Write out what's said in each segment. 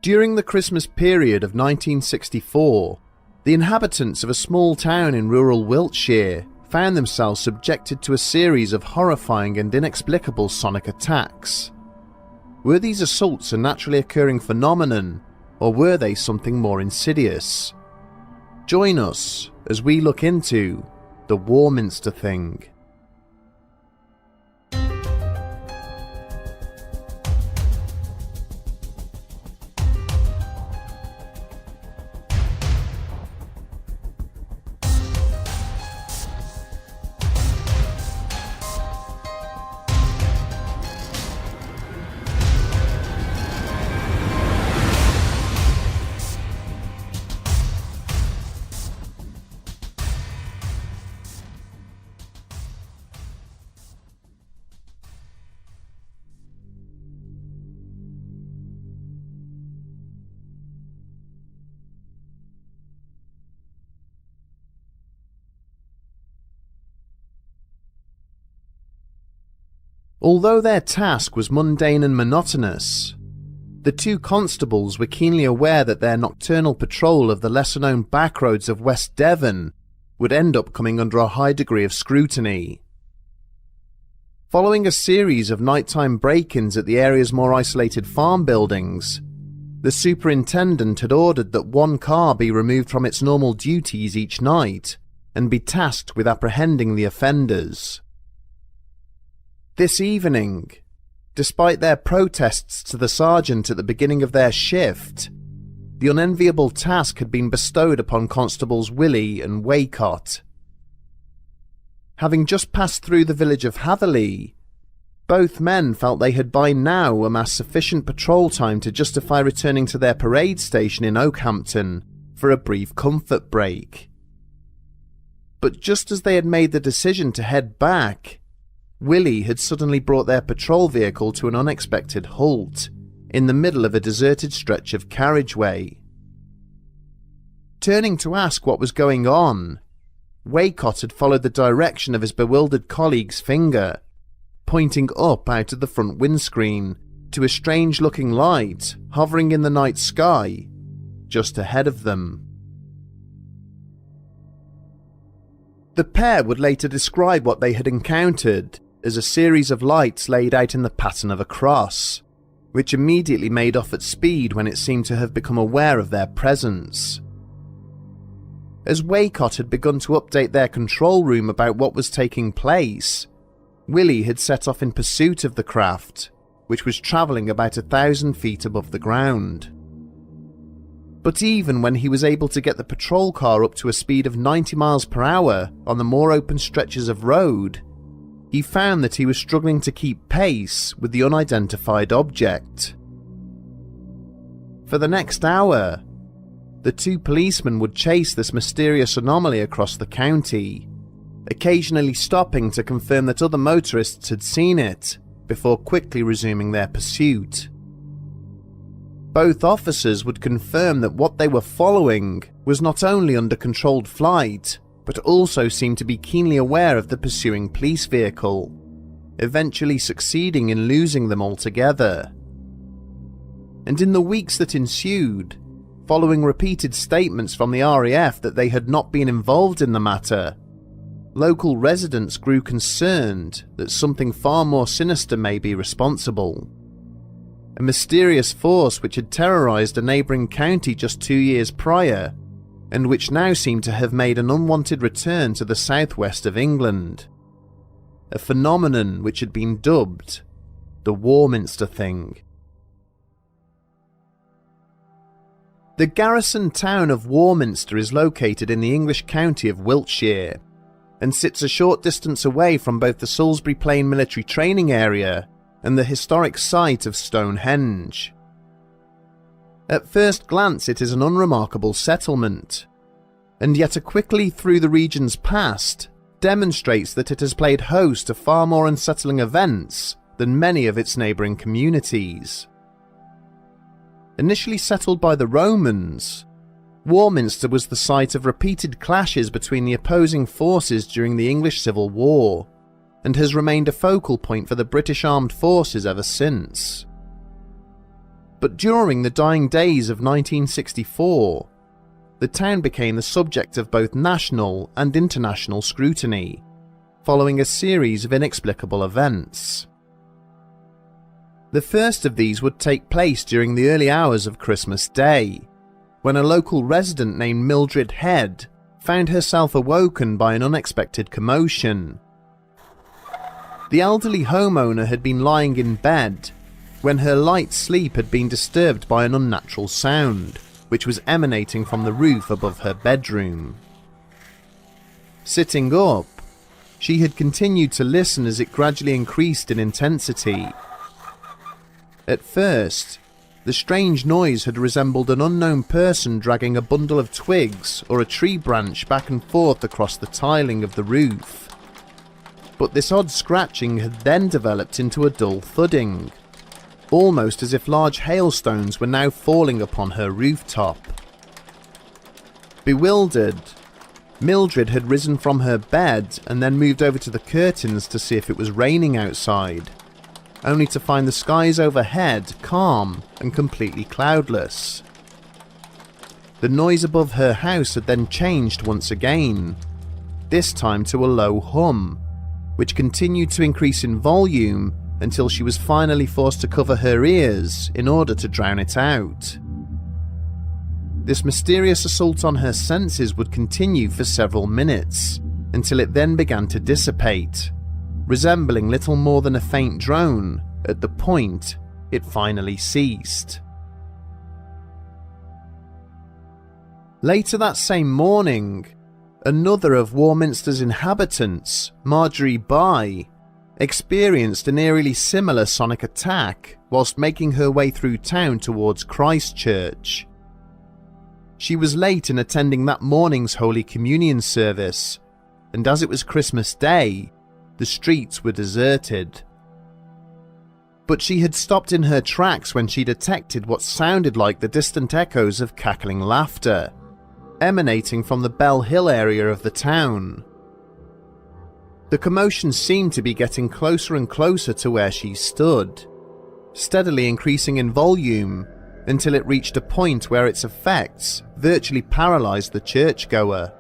During the Christmas period of 1964, the inhabitants of a small town in rural Wiltshire found themselves subjected to a series of horrifying and inexplicable sonic attacks. Were these assaults a naturally occurring phenomenon, or were they something more insidious? Join us as we look into the Warminster Thing. Although their task was mundane and monotonous, the two constables were keenly aware that their nocturnal patrol of the lesser-known backroads of West Devon would end up coming under a high degree of scrutiny. Following a series of nighttime break-ins at the area's more isolated farm buildings, the superintendent had ordered that one car be removed from its normal duties each night and be tasked with apprehending the offenders. This evening, despite their protests to the sergeant at the beginning of their shift, the unenviable task had been bestowed upon Constables Willie and Waycott. Having just passed through the village of Hatherley, both men felt they had by now amassed sufficient patrol time to justify returning to their parade station in Oakhampton for a brief comfort break. But just as they had made the decision to head back, Willie had suddenly brought their patrol vehicle to an unexpected halt in the middle of a deserted stretch of carriageway. Turning to ask what was going on, Waycott had followed the direction of his bewildered colleague's finger, pointing up out of the front windscreen to a strange-looking light hovering in the night sky just ahead of them. The pair would later describe what they had encountered as a series of lights laid out in the pattern of a cross, which immediately made off at speed when it seemed to have become aware of their presence. As Waycott had begun to update their control room about what was taking place, Willie had set off in pursuit of the craft, which was travelling about 1,000 feet above the ground. But even when he was able to get the patrol car up to a speed of 90 miles per hour on the more open stretches of road, he found that he was struggling to keep pace with the unidentified object. For the next hour, the two policemen would chase this mysterious anomaly across the county, occasionally stopping to confirm that other motorists had seen it before quickly resuming their pursuit. Both officers would confirm that what they were following was not only under controlled flight, but also seemed to be keenly aware of the pursuing police vehicle, eventually succeeding in losing them altogether. And in the weeks that ensued, following repeated statements from the RAF that they had not been involved in the matter, local residents grew concerned that something far more sinister may be responsible. A mysterious force which had terrorised a neighbouring county just 2 years prior, and which now seemed to have made an unwanted return to the southwest of England. A phenomenon which had been dubbed the Warminster Thing. The garrison town of Warminster is located in the English county of Wiltshire, and sits a short distance away from both the Salisbury Plain military training area and the historic site of Stonehenge. At first glance it is an unremarkable settlement, and yet a quickly through the region's past demonstrates that it has played host to far more unsettling events than many of its neighbouring communities. Initially settled by the Romans, Warminster was the site of repeated clashes between the opposing forces during the English Civil War, and has remained a focal point for the British armed forces ever since. But during the dying days of 1964, the town became the subject of both national and international scrutiny, following a series of inexplicable events. The first of these would take place during the early hours of Christmas Day, when a local resident named Mildred Head found herself awoken by an unexpected commotion. The elderly homeowner had been lying in bed when her light sleep had been disturbed by an unnatural sound, which was emanating from the roof above her bedroom. Sitting up, she had continued to listen as it gradually increased in intensity. At first, the strange noise had resembled an unknown person dragging a bundle of twigs or a tree branch back and forth across the tiling of the roof. But this odd scratching had then developed into a dull thudding, almost as if large hailstones were now falling upon her rooftop. Bewildered, Mildred had risen from her bed and then moved over to the curtains to see if it was raining outside, only to find the skies overhead calm and completely cloudless. The noise above her house had then changed once again, this time to a low hum, which continued to increase in volume until she was finally forced to cover her ears in order to drown it out. This mysterious assault on her senses would continue for several minutes, until it then began to dissipate, resembling little more than a faint drone at the point it finally ceased. Later that same morning, another of Warminster's inhabitants, Marjorie Bai, experienced an eerily similar sonic attack whilst making her way through town towards Christchurch. She was late in attending that morning's Holy Communion service, and as it was Christmas Day, the streets were deserted. But she had stopped in her tracks when she detected what sounded like the distant echoes of cackling laughter, emanating from the Bell Hill area of the town. The commotion seemed to be getting closer and closer to where she stood, steadily increasing in volume until it reached a point where its effects virtually paralysed the churchgoer.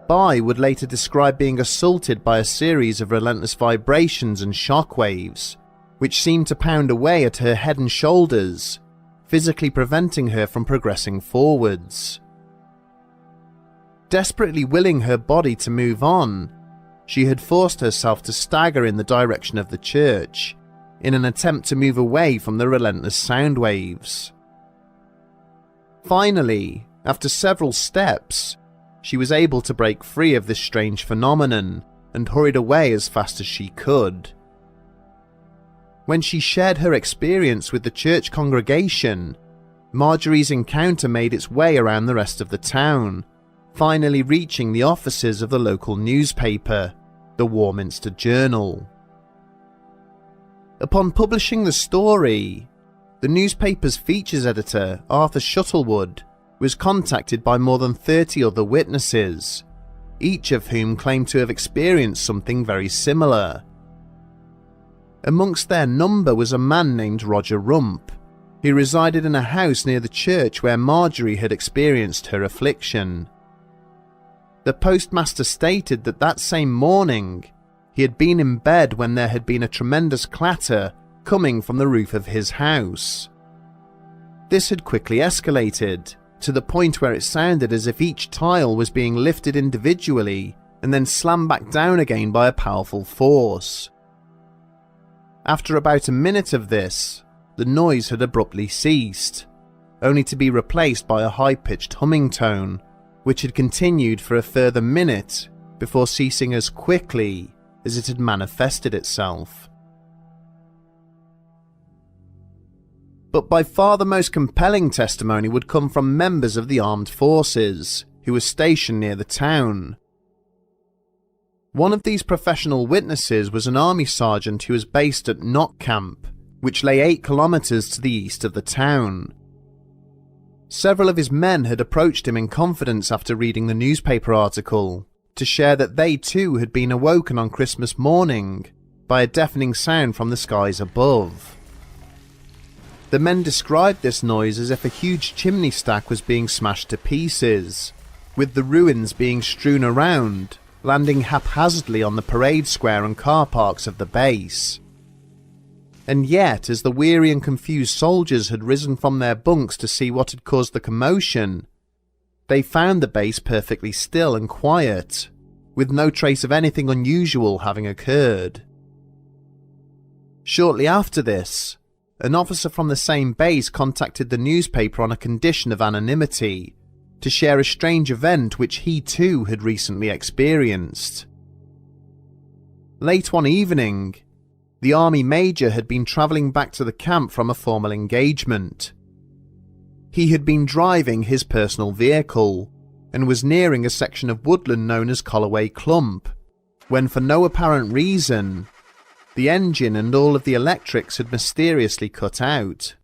Bai would later describe being assaulted by a series of relentless vibrations and shockwaves, which seemed to pound away at her head and shoulders, physically preventing her from progressing forwards. Desperately willing her body to move on, she had forced herself to stagger in the direction of the church, in an attempt to move away from the relentless sound waves. Finally, after several steps, she was able to break free of this strange phenomenon and hurried away as fast as she could. When she shared her experience with the church congregation, Marjorie's encounter made its way around the rest of the town, finally reaching the offices of the local newspaper, the Warminster Journal. Upon publishing the story, the newspaper's features editor, Arthur Shuttlewood, was contacted by more than 30 other witnesses, each of whom claimed to have experienced something very similar. Amongst their number was a man named Roger Rump, who resided in a house near the church where Marjorie had experienced her affliction. The postmaster stated that that same morning, he had been in bed when there had been a tremendous clatter coming from the roof of his house. This had quickly escalated, to the point where it sounded as if each tile was being lifted individually and then slammed back down again by a powerful force. After about a minute of this, the noise had abruptly ceased, only to be replaced by a high-pitched humming tone, which had continued for a further minute before ceasing as quickly as it had manifested itself. But by far the most compelling testimony would come from members of the armed forces, who were stationed near the town. One of these professional witnesses was an army sergeant who was based at Knott Camp, which lay 8 kilometres to the east of the town. Several of his men had approached him in confidence after reading the newspaper article, to share that they too had been awoken on Christmas morning by a deafening sound from the skies above. The men described this noise as if a huge chimney stack was being smashed to pieces, with the ruins being strewn around, landing haphazardly on the parade square and car parks of the base. And yet, as the weary and confused soldiers had risen from their bunks to see what had caused the commotion, they found the base perfectly still and quiet, with no trace of anything unusual having occurred. Shortly after this, an officer from the same base contacted the newspaper on a condition of anonymity to share a strange event which he too had recently experienced. Late one evening, the army major had been travelling back to the camp from a formal engagement. He had been driving his personal vehicle and was nearing a section of woodland known as Colloway Clump, when for no apparent reason, the engine and all of the electrics had mysteriously cut out.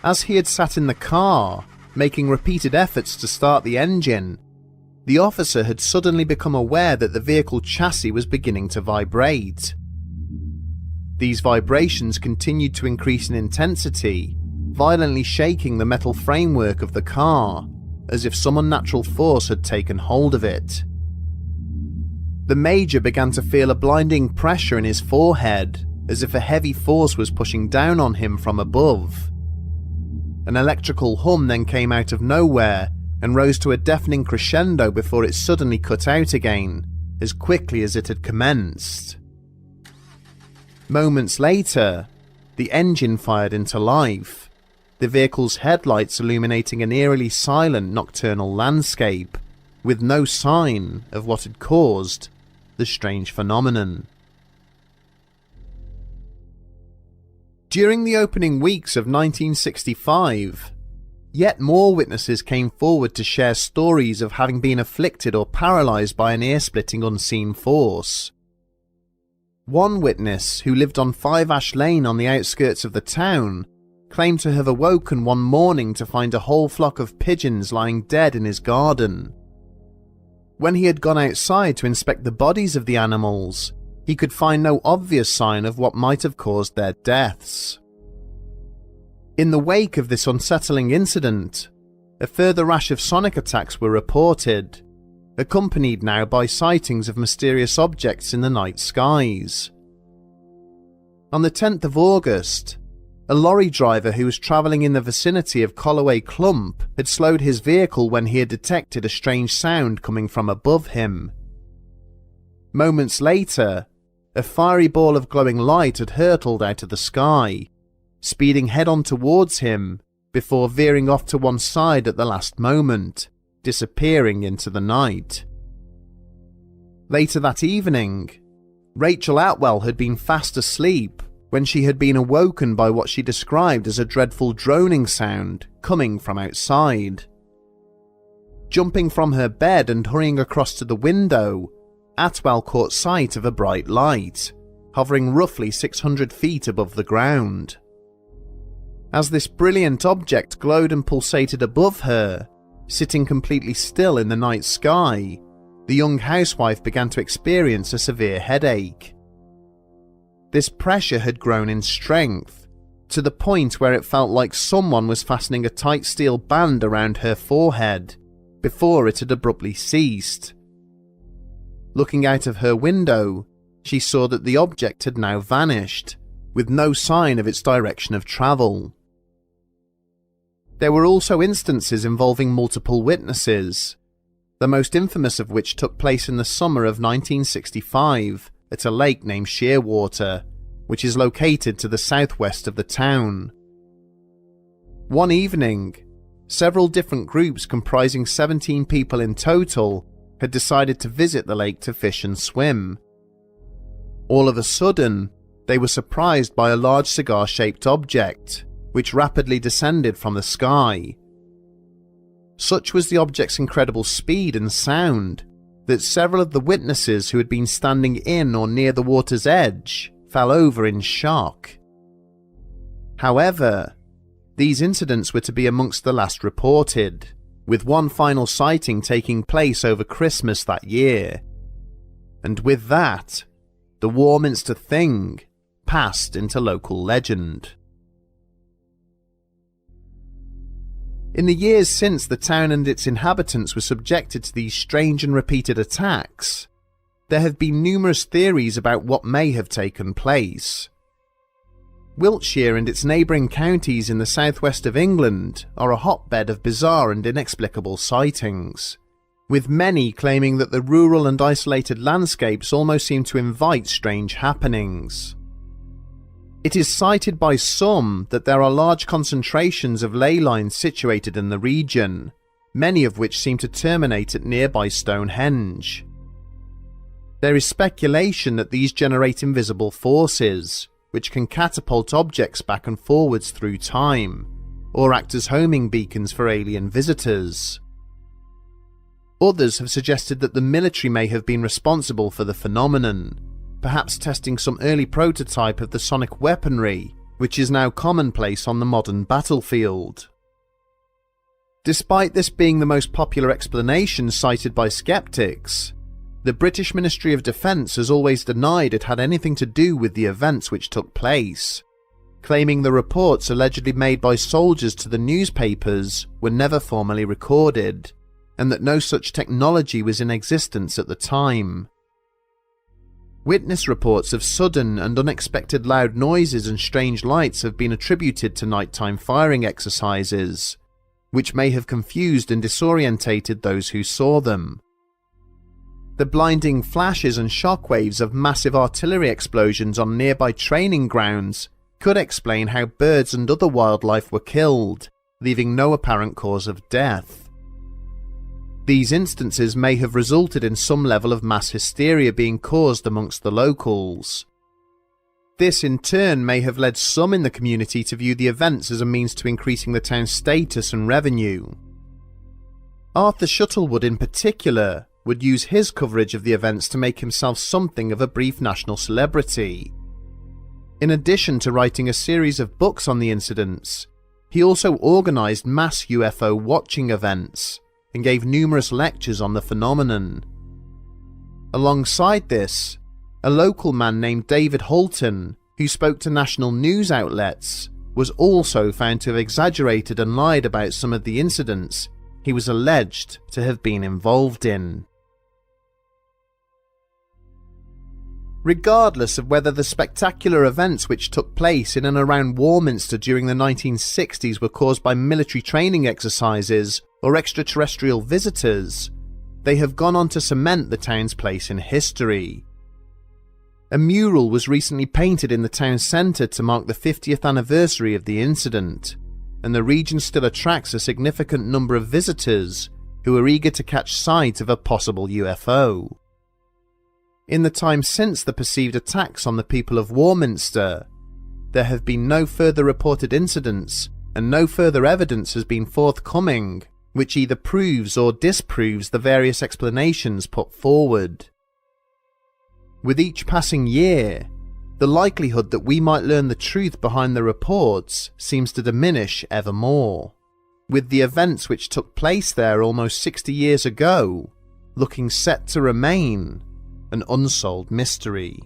As he had sat in the car, making repeated efforts to start the engine, the officer had suddenly become aware that the vehicle chassis was beginning to vibrate. These vibrations continued to increase in intensity, violently shaking the metal framework of the car, as if some unnatural force had taken hold of it. The major began to feel a blinding pressure in his forehead, as if a heavy force was pushing down on him from above. An electrical hum then came out of nowhere and rose to a deafening crescendo before it suddenly cut out again, as quickly as it had commenced. Moments later, the engine fired into life, the vehicle's headlights illuminating an eerily silent nocturnal landscape, with no sign of what had caused the strange phenomenon. During the opening weeks of 1965, yet more witnesses came forward to share stories of having been afflicted or paralysed by an ear-splitting unseen force. One witness, who lived on 5 Ash Lane on the outskirts of the town, claimed to have awoken one morning to find a whole flock of pigeons lying dead in his garden. When he had gone outside to inspect the bodies of the animals, he could find no obvious sign of what might have caused their deaths. In the wake of this unsettling incident, a further rash of sonic attacks were reported, accompanied now by sightings of mysterious objects in the night skies. On the 10th of August, a lorry driver who was travelling in the vicinity of Colloway Clump had slowed his vehicle when he had detected a strange sound coming from above him. Moments later, a fiery ball of glowing light had hurtled out of the sky, speeding head-on towards him before veering off to one side at the last moment, disappearing into the night. Later that evening, Rachel Atwell had been fast asleep when she had been awoken by what she described as a dreadful droning sound coming from outside. Jumping from her bed and hurrying across to the window, Atwell caught sight of a bright light, hovering roughly 600 feet above the ground. As this brilliant object glowed and pulsated above her, sitting completely still in the night sky, the young housewife began to experience a severe headache. This pressure had grown in strength, to the point where it felt like someone was fastening a tight steel band around her forehead, before it had abruptly ceased. Looking out of her window, she saw that the object had now vanished, with no sign of its direction of travel. There were also instances involving multiple witnesses, the most infamous of which took place in the summer of 1965 at a lake named Shearwater, which is located to the southwest of the town. One evening, several different groups comprising 17 people in total had decided to visit the lake to fish and swim. All of a sudden, they were surprised by a large cigar-shaped object, which rapidly descended from the sky. Such was the object's incredible speed and sound that several of the witnesses who had been standing in or near the water's edge fell over in shock. However, these incidents were to be amongst the last reported, with one final sighting taking place over Christmas that year. And with that, the Warminster Thing passed into local legend. In the years since the town and its inhabitants were subjected to these strange and repeated attacks, there have been numerous theories about what may have taken place. Wiltshire and its neighbouring counties in the southwest of England are a hotbed of bizarre and inexplicable sightings, with many claiming that the rural and isolated landscapes almost seem to invite strange happenings. It is cited by some that there are large concentrations of ley lines situated in the region, many of which seem to terminate at nearby Stonehenge. There is speculation that these generate invisible forces, which can catapult objects back and forwards through time, or act as homing beacons for alien visitors. Others have suggested that the military may have been responsible for the phenomenon, perhaps testing some early prototype of the sonic weaponry, which is now commonplace on the modern battlefield. Despite this being the most popular explanation cited by skeptics, the British Ministry of Defence has always denied it had anything to do with the events which took place, claiming the reports allegedly made by soldiers to the newspapers were never formally recorded, and that no such technology was in existence at the time. Witness reports of sudden and unexpected loud noises and strange lights have been attributed to nighttime firing exercises, which may have confused and disorientated those who saw them. The blinding flashes and shockwaves of massive artillery explosions on nearby training grounds could explain how birds and other wildlife were killed, leaving no apparent cause of death. These instances may have resulted in some level of mass hysteria being caused amongst the locals. This in turn may have led some in the community to view the events as a means to increasing the town's status and revenue. Arthur Shuttlewood in particular would use his coverage of the events to make himself something of a brief national celebrity. In addition to writing a series of books on the incidents, he also organised mass UFO watching events and gave numerous lectures on the phenomenon. Alongside this, a local man named David Holton, who spoke to national news outlets, was also found to have exaggerated and lied about some of the incidents he was alleged to have been involved in. Regardless of whether the spectacular events which took place in and around Warminster during the 1960s were caused by military training exercises or extraterrestrial visitors, they have gone on to cement the town's place in history. A mural was recently painted in the town centre to mark the 50th anniversary of the incident, and the region still attracts a significant number of visitors who are eager to catch sight of a possible UFO. In the time since the perceived attacks on the people of Warminster, there have been no further reported incidents and no further evidence has been forthcoming which either proves or disproves the various explanations put forward. With each passing year, the likelihood that we might learn the truth behind the reports seems to diminish ever more, with the events which took place there almost 60 years ago looking set to remain an unsolved mystery.